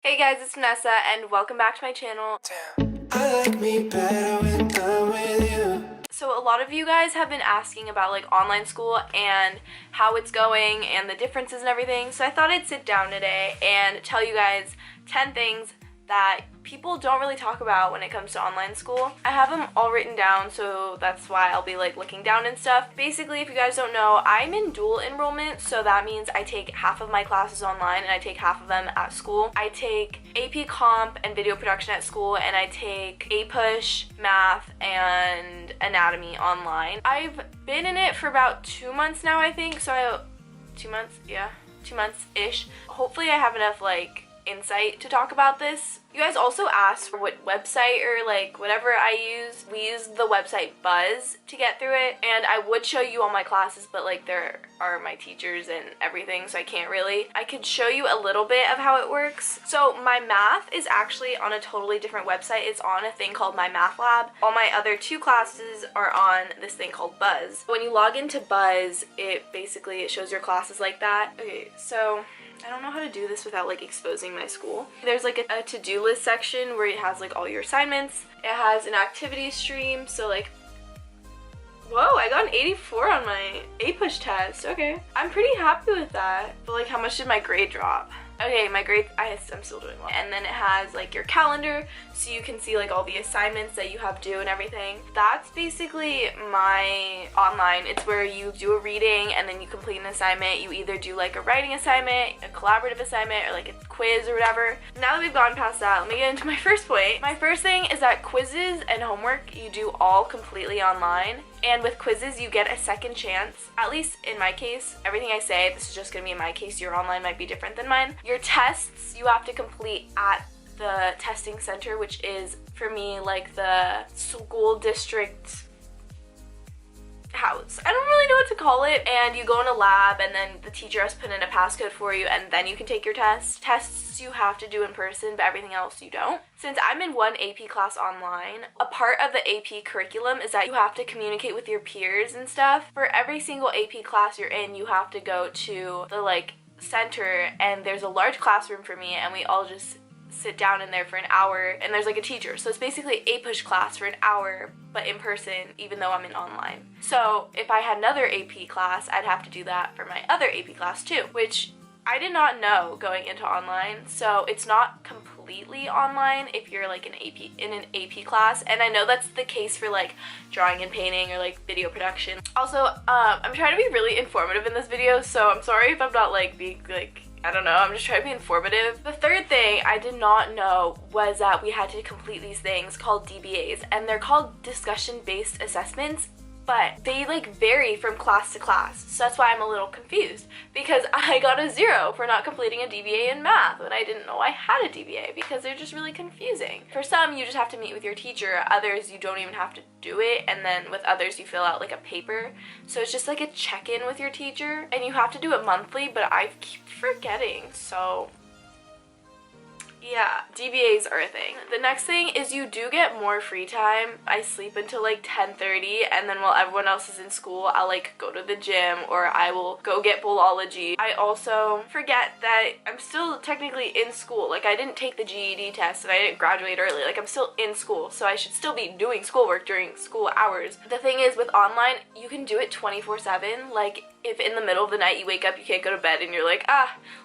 Hey guys, it's Vanessa and welcome back to my channel. I like me better when I'm with you. So a lot of you guys have been asking about like online school and how it's going and the differences and everything. So I thought I'd sit down today and tell you guys 10 things that people don't really talk about when it comes to online school. I have them all written down, so that's why I'll be like looking down and stuff. Basically, if you guys don't know, I'm in dual enrollment, so that means I take half of my classes online and I take half of them at school. I take AP Comp and video production at school, and I take APUSH, math, and anatomy online. I've been in it for about 2 months now, I think, so 2 months, yeah, 2 months-ish. Hopefully I have enough like insight to talk about this. You guys also asked for what website or like whatever I use. We use the website Buzz to get through it, and I would show you all my classes, but like there are my teachers and everything, so I can't really. I could show you a little bit of how it works. So my math is actually on a totally different website. It's on a thing called My Math Lab. All my other 2 classes are on this thing called Buzz. When you log into Buzz, it shows your classes like that. Okay, so I don't know how to do this without like exposing my school. There's like a to-do list section where it has like all your assignments. It has an activity stream, so like, whoa, I got an 84 on my APUSH test. Okay, I'm pretty happy with that. But like, how much did my grade drop? Okay, my grade, I'm still doing well. And then it has like your calendar, so you can see like all the assignments that you have due and everything. That's basically my online. It's where you do a reading and then you complete an assignment. You either do like a writing assignment, a collaborative assignment, or like a quiz or whatever. Now that we've gone past that, let me get into my first point. My first thing is that quizzes and homework you do all completely online. And with quizzes, you get a second chance. At least in my case, everything I say, this is just gonna be in my case. Your online might be different than mine. Your tests, you have to complete at the testing center, which is, for me, like the school district house. I don't really know what to call it. And you go in a lab and then the teacher has put in a passcode for you and then you can take your test. Tests you have to do in person, but everything else you don't. Since I'm in one AP class online, a part of the AP curriculum is that you have to communicate with your peers and stuff. For every single AP class you're in, you have to go to the like center, and there's a large classroom for me, and we all just sit down in there for an hour, and there's like a teacher. So it's basically APUSH class for an hour, but in person, even though I'm in online. So if I had another AP class, I'd have to do that for my other AP class too, which I did not know going into online. So it's not completely online if you're like in an AP class, and I know that's the case for like drawing and painting or like video production. Also, I'm trying to be really informative in this video, so I'm sorry if I'm not like being like, I don't know, I'm just trying to be informative. The third thing I did not know was that we had to complete these things called DBAs, and they're called discussion-based assessments, but they like vary from class to class. So that's why I'm a little confused, because I got a 0 for not completing a DBA in math when I didn't know I had a DBA, because they're just really confusing. For some, you just have to meet with your teacher. Others, you don't even have to do it, and then with others, you fill out like a paper. So it's just like a check-in with your teacher, and you have to do it monthly, but I keep forgetting, so yeah, DBAs are a thing. The next thing is you do get more free time. I sleep until like 10:30, and then while everyone else is in school, I'll like go to the gym or I will go get Bowlology. I also forget that I'm still technically in school. Like, I didn't take the GED test and I didn't graduate early. Like, I'm still in school, so I should still be doing schoolwork during school hours. The thing is, with online, you can do it 24/7. Like, if in the middle of the night you wake up, you can't go to bed, and you're like,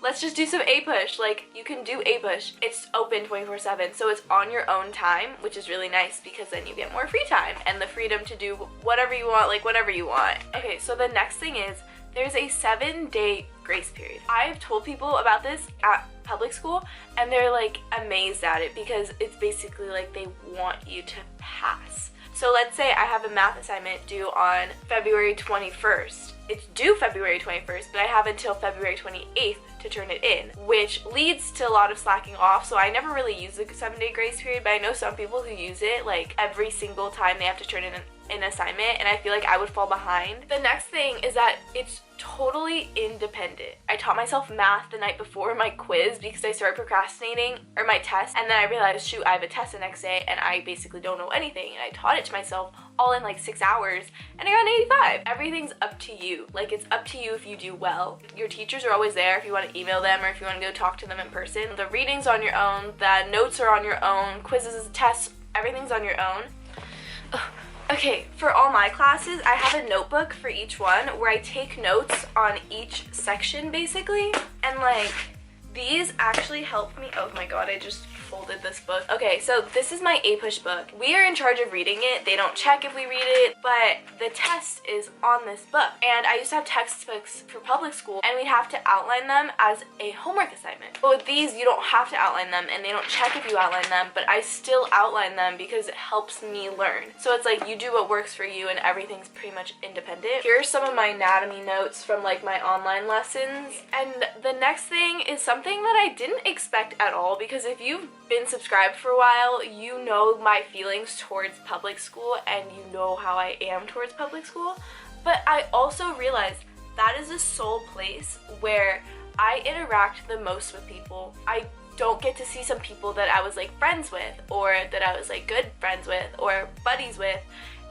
let's just do some APUSH. Like, you can do APUSH. It's open 24/7, so it's on your own time, which is really nice because then you get more free time and the freedom to do whatever you want, like whatever you want. Okay, so the next thing is there's a 7-day grace period. I've told people about this at public school, and they're like amazed at it because it's basically like they want you to pass. So let's say I have a math assignment due on February 21st. It's due February 21st, but I have until February 28th to turn it in, which leads to a lot of slacking off. So I never really use the 7-day grace period, but I know some people who use it like every single time they have to turn in an assignment, and I feel like I would fall behind. The next thing is that it's totally independent. I taught myself math the night before my quiz because I started procrastinating, or my test, and then I realized, shoot, I have a test the next day and I basically don't know anything, and I taught it to myself all in like 6 hours and I got an 85. Everything's up to you. Like, it's up to you if you do well. Your teachers are always there if you want to email them or if you want to go talk to them in person. The readings on your own, the notes are on your own, quizzes, tests, everything's on your own. Ugh. Okay, for all my classes, I have a notebook for each one where I take notes on each section basically, and like these actually help me. Oh my god, I just folded this book. Okay, so this is my APUSH book. We are in charge of reading it. They don't check if we read it, but the test is on this book. And I used to have textbooks for public school, and we'd have to outline them as a homework assignment. But with these, you don't have to outline them, and they don't check if you outline them, but I still outline them because it helps me learn. So it's like you do what works for you, and everything's pretty much independent. Here are some of my anatomy notes from like my online lessons. And the next thing is something that I didn't expect at all, because if you've been subscribed for a while, you know my feelings towards public school and you know how I am towards public school. But I also realized that is the sole place where I interact the most with people. I don't get to see some people that I was like friends with, or that I was like good friends with, or buddies with,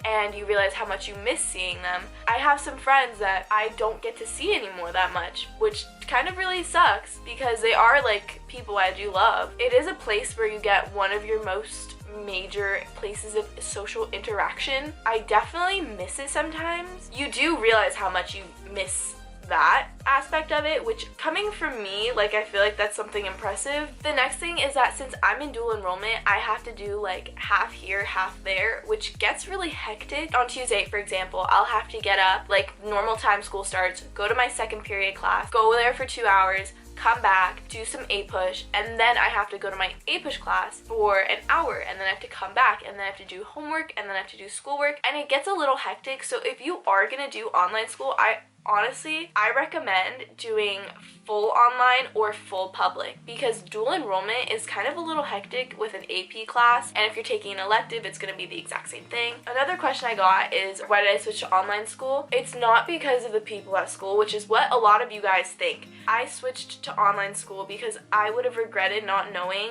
and you realize how much you miss seeing them. I have some friends that I don't get to see anymore that much, which kind of really sucks because they are like people I do love. It is a place where you get one of your most major places of social interaction. I definitely miss it sometimes. You do realize how much you miss that aspect of it, which coming from me, like I feel like that's something impressive. The next thing is that since I'm in dual enrollment, I have to do like half here, half there, which gets really hectic. On Tuesday, for example, I'll have to get up, like normal time school starts, go to my second period class, go there for 2 hours, come back, do some APUSH, and then I have to go to my APUSH class for an hour, and then I have to come back, and then I have to do homework, and then I have to do schoolwork, and it gets a little hectic. So if you are gonna do online school, honestly, I recommend doing full online or full public, because dual enrollment is kind of a little hectic with an AP class, and if you're taking an elective, it's going to be the exact same thing. Another question I got is, why did I switch to online school? It's not because of the people at school, which is what a lot of you guys think. I switched to online school because I would have regretted not knowing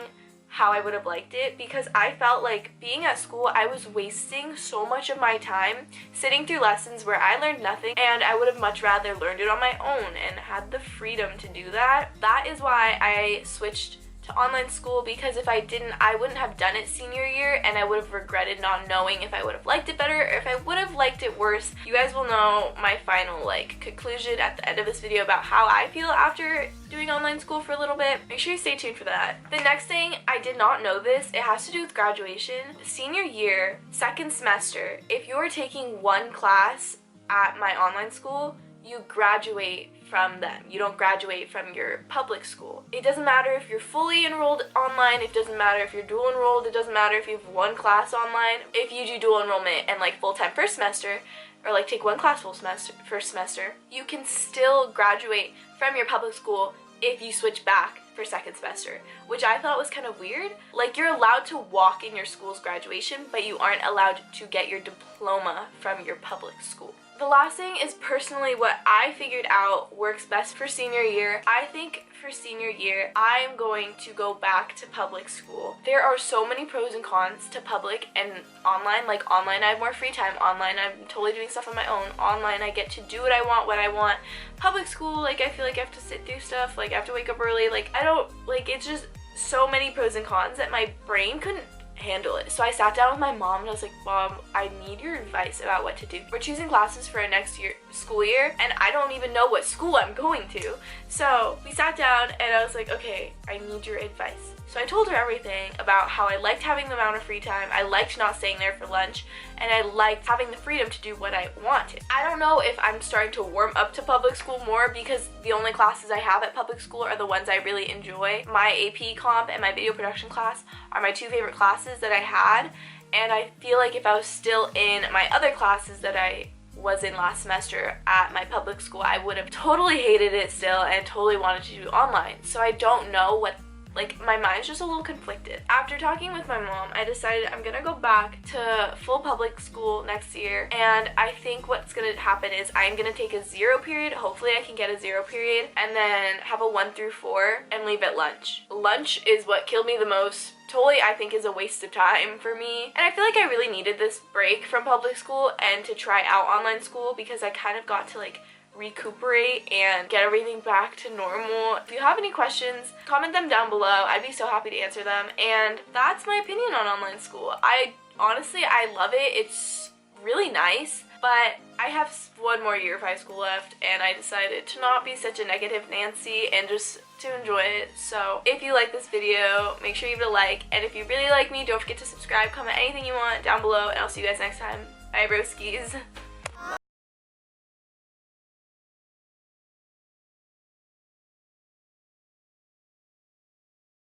how I would have liked it, because I felt like being at school, I was wasting so much of my time sitting through lessons where I learned nothing, and I would have much rather learned it on my own and had the freedom to do that. That is why I switched to online school, because if I didn't, I wouldn't have done it senior year, and I would have regretted not knowing if I would have liked it better or if I would have liked it worse. You guys will know my final like conclusion at the end of this video about how I feel after doing online school for a little bit. Make sure you stay tuned for that. The next thing, I did not know this, it has to do with graduation. Senior year, second semester, if you're taking one class at my online school, you graduate from them. You don't graduate from your public school. It doesn't matter if you're fully enrolled online, it doesn't matter if you're dual enrolled, it doesn't matter if you have one class online. If you do dual enrollment and like full-time first semester, or like take one class full semester first semester, you can still graduate from your public school if you switch back for second semester, which I thought was kind of weird. Like, you're allowed to walk in your school's graduation, but you aren't allowed to get your diploma from your public school. The last thing is personally what I figured out works best for senior year. I think for senior year, I'm going to go back to public school. There are so many pros and cons to public and online. Like, online I have more free time. Online I'm totally doing stuff on my own. Online I get to do what I want when I want. Public school, like, I feel like I have to sit through stuff. Like, I have to wake up early. Like, I don't, like, it's just so many pros and cons that my brain couldn't handle it. So I sat down with my mom and I was like, Mom, I need your advice about what to do. We're choosing classes for our next school year, and I don't even know what school I'm going to. So we sat down and I was like, okay, I need your advice. So I told her everything about how I liked having the amount of free time, I liked not staying there for lunch, and I liked having the freedom to do what I wanted. I don't know if I'm starting to warm up to public school more because the only classes I have at public school are the ones I really enjoy. My AP comp and my video production class are my two favorite classes that I had, and I feel like if I was still in my other classes that I was in last semester at my public school, I would have totally hated it still and totally wanted to do online. So I don't know what like my mind's just a little conflicted. After talking with my mom, I decided I'm gonna go back to full public school next year, and I think what's gonna happen is I'm gonna take a 0 period, hopefully I can get a 0 period, and then have a 1 through 4 and leave at lunch. Lunch is what killed me the most. Totally, I think is a waste of time for me. And I feel like I really needed this break from public school and to try out online school because I kind of got to like recuperate and get everything back to normal. If you have any questions, comment them down below. I'd be so happy to answer them. And that's my opinion on online school. Honestly, I love it. It's really nice, but I have 1 more year of high school left, and I decided to not be such a negative Nancy and just to enjoy it. So if you like this video, make sure you give it a like, and if you really like me, don't forget to subscribe, comment anything you want down below, and I'll see you guys next time. Bye, broskies.